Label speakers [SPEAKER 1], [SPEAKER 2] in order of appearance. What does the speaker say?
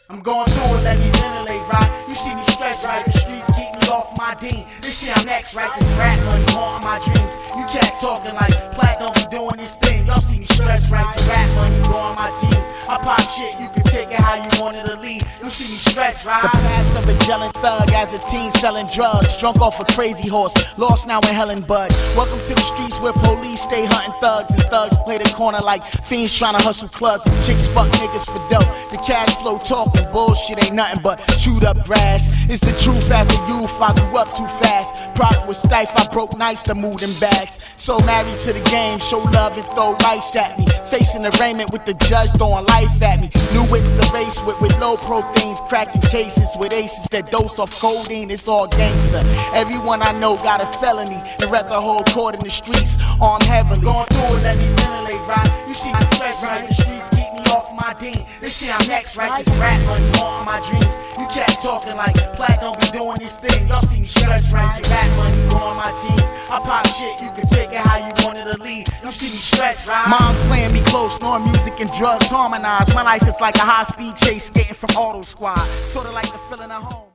[SPEAKER 1] I'm going through it, let me ventilate, right? You see me stressed, right? The streets keep me off my dean. This shit I'm next, right? This rap money haunting my dreams. You cats talking like Platt don't be doing this thing. Y'all see me stressed, right? This rap money growing my jeans. I pop shit, you can take it how you want it to leave. You see me stressed, right?
[SPEAKER 2] The past of a gelling thug as a teen selling drugs. Drunk off a crazy horse, lost now in hell and bud. Welcome to the streets where police stay hunting thugs, and thugs play the corner like fiends trying to hustle clubs, and chicks fuck niggas for dope. The cash flow talking bullshit ain't nothing but chewed up grass. It's the truth as a youth, I grew up too fast. Product was stiff, I broke nice to move them bags. So married to the game, show love and throw rice at me. Facing arraignment with the judge throwing life at me. New whips to race with low proteins, cracking cases with aces that dose off codeine. It's all gangster. Everyone I know got a felony and read the whole court in the streets armed heavily.
[SPEAKER 1] Going through it, let me ventilate, right? You see me stressed, right? The streets keep me off my dean. This shit I'm next, right? This rap money haunting my dreams. You cats talking like Platt don't be doing this thing. Y'all see me stressed, right? This rap money growing my jeans. I pop shit, you can take it how you want it to leave. You see me stressed, right?
[SPEAKER 2] Mom's playing me close, knowing music and drugs harmonize. My life is like a high-speed chase, skating from Auto Squad, sorta like the feeling at home.